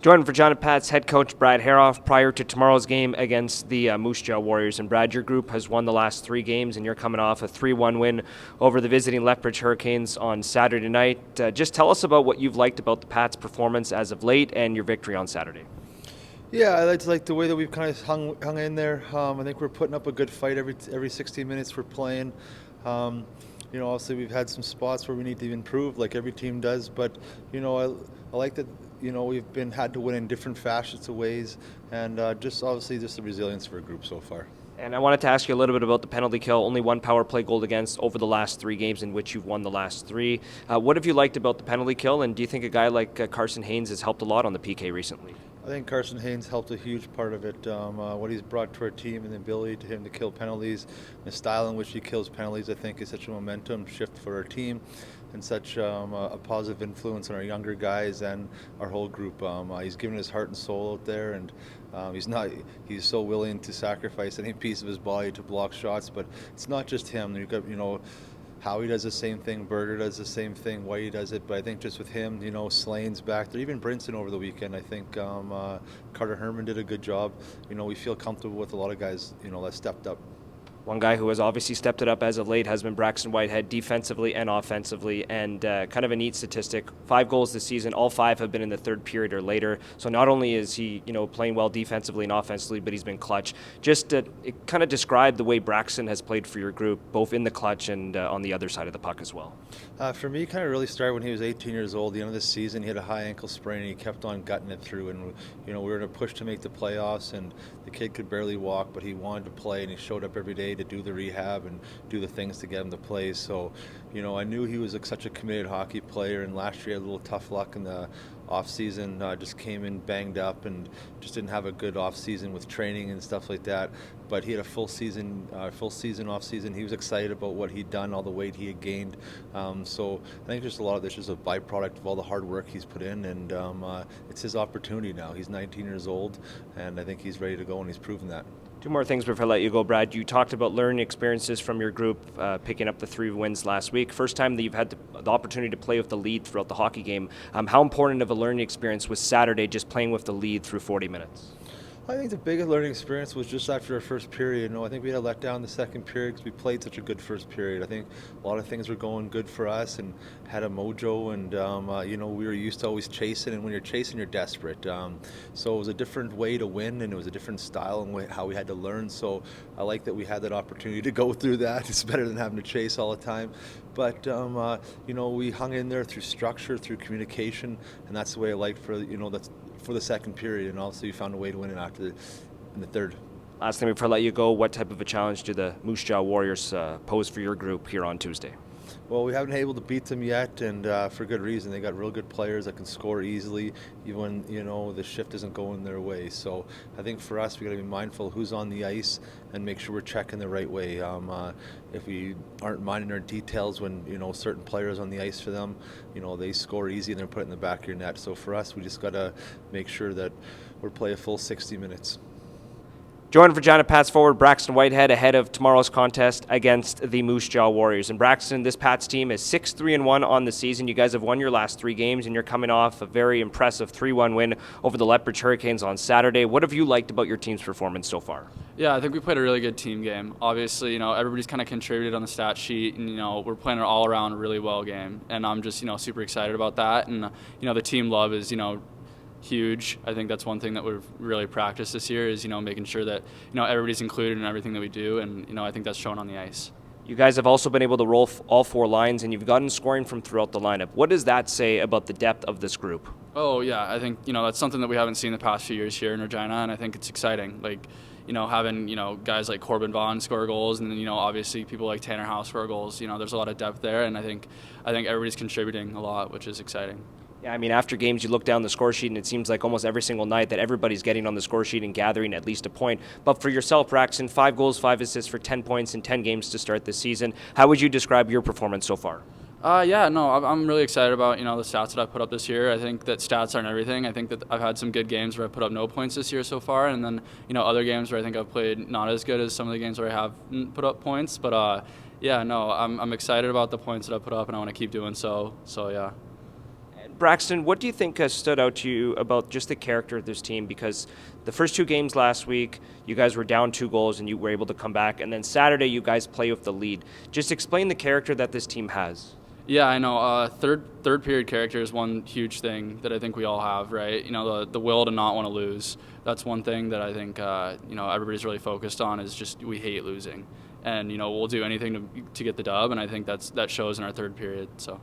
Joined Regina Pat's head coach Brad Herauf prior to tomorrow's game against the Moose Jaw Warriors. And Brad, your group has won the last 3 games, and you're coming off a 3-1 win over the visiting Lethbridge Hurricanes on Saturday night. Just tell us about what you've liked about the Pats' performance as of late and your victory on Saturday. Yeah, I like the way that we've kind of hung in there. I think we're putting up a good fight every 60 minutes we're playing. Obviously we've had some spots where we need to improve, like every team does. But I like that. We've had to win in different facets of ways, and just the resilience for a group so far. And I wanted to ask you a little bit about the penalty kill. Only one power play goal against over the last 3 games in which you've won the last 3. What have you liked about the penalty kill, and do you think a guy like Carson Haynes has helped a lot on the PK recently? I think Carson Haynes helped a huge part of it. What he's brought to our team and the ability to him to kill penalties, the style in which he kills penalties, I think is such a momentum shift for our team and such a positive influence on our younger guys and our whole group. He's given his heart and soul out there, and he's so willing to sacrifice any piece of his body to block shots. But it's not just him. You've got, Howie does the same thing, Berger does the same thing, Whitey does it, but I think just with him, Slane's back there, even Brinson over the weekend, I think Carter Herman did a good job. We feel comfortable with a lot of guys, that stepped up. One guy who has obviously stepped it up as of late has been Braxton Whitehead, defensively and offensively, and kind of a neat statistic. 5 goals this season, all 5 have been in the third period or later. So not only is he, playing well defensively and offensively, but he's been clutch. Just kind of describe the way Braxton has played for your group, both in the clutch and on the other side of the puck as well. For me, kind of really started when he was 18 years old. The end of the season, he had a high ankle sprain, and he kept on gutting it through. And we were in a push to make the playoffs, and the kid could barely walk, but he wanted to play, and he showed up every day to do the rehab and do the things to get him to play. So, I knew he was such a committed hockey player, and last year he had a little tough luck in the off-season, just came in banged up and just didn't have a good off-season with training and stuff like that. But he had a full season off-season. He was excited about what he'd done, all the weight he had gained. So I think just a lot of this is a byproduct of all the hard work he's put in, and it's his opportunity now. He's 19 years old, and I think he's ready to go, and he's proven that. 2 more things before I let you go, Brad. You talked about learning experiences from your group, picking up the 3 wins last week. First time that you've had the opportunity to play with the lead throughout the hockey game. How important of a learning experience was Saturday, just playing with the lead through 40 minutes? I think the biggest learning experience was just after our first period. I think we had a letdown in the second period because we played such a good first period. I think a lot of things were going good for us and had a mojo, and we were used to always chasing, and when you're chasing, you're desperate. So it was a different way to win, and it was a different style and how we had to learn. So I like that we had that opportunity to go through that. It's better than having to chase all the time. But we hung in there through structure, through communication, and that's the way I liked for the second period, and also you found a way to win it in the third. Last thing before I let you go, what type of a challenge do the Moose Jaw Warriors pose for your group here on Tuesday? Well, we haven't been able to beat them yet, and for good reason. They got real good players that can score easily, even when the shift isn't going their way. So I think for us, we got to be mindful who's on the ice and make sure we're checking the right way. If we aren't minding our details when certain players on the ice for them, they score easy and they're put it in the back of your net. So for us, we just got to make sure that we're playing a full 60 minutes. Joined Regina Pats forward Braxton Whitehead ahead of tomorrow's contest against the Moose Jaw Warriors. And Braxton, this Pats team is 6-3-1 on the season. You guys have won your last 3 games, and you're coming off a very impressive 3-1 win over the Lethbridge Hurricanes on Saturday. What have you liked about your team's performance so far? Yeah, I think we played a really good team game. Obviously, everybody's kind of contributed on the stat sheet, and we're playing an all-around really well game. And I'm just super excited about that. And the team love is huge. I think that's one thing that we've really practiced this year is making sure that everybody's included in everything that we do, and I think that's shown on the ice. You guys have also been able to roll all 4 lines, and you've gotten scoring from throughout the lineup. What does that say about the depth of this group? Oh yeah, I think that's something that we haven't seen the past few years here in Regina, and I think it's exciting. Like having guys like Corbin Vaughn score goals, and then obviously people like Tanner House score goals. There's a lot of depth there, and I think everybody's contributing a lot, which is exciting. Yeah, I mean, after games, you look down the score sheet, and it seems like almost every single night that everybody's getting on the score sheet and gathering at least a point. But for yourself, Braxton, 5 goals, 5 assists for 10 points in 10 games to start this season. How would you describe your performance so far? I'm really excited about the stats that I put up this year. I think that stats aren't everything. I think that I've had some good games where I put up no points this year so far, and then other games where I think I've played not as good as some of the games where I have put up points. But I'm excited about the points that I put up, and I want to keep doing so. So yeah. Braxton, what do you think has stood out to you about just the character of this team? Because the first 2 games last week, you guys were down 2 goals and you were able to come back. And then Saturday, you guys play with the lead. Just explain the character that this team has. Yeah, I know. Third period character is one huge thing that I think we all have, right? You know, the will to not want to lose. That's one thing that I think everybody's really focused on, is just we hate losing, and we'll do anything to get the dub, and I think that shows in our third period. So.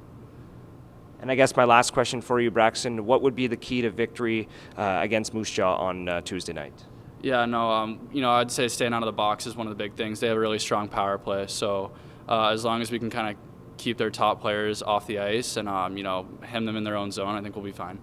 And I guess my last question for you, Braxton, what would be the key to victory against Moose Jaw on Tuesday night? Yeah, no, I'd say staying out of the box is one of the big things. They have a really strong power play, so as long as we can kind of keep their top players off the ice and hem them in their own zone, I think we'll be fine.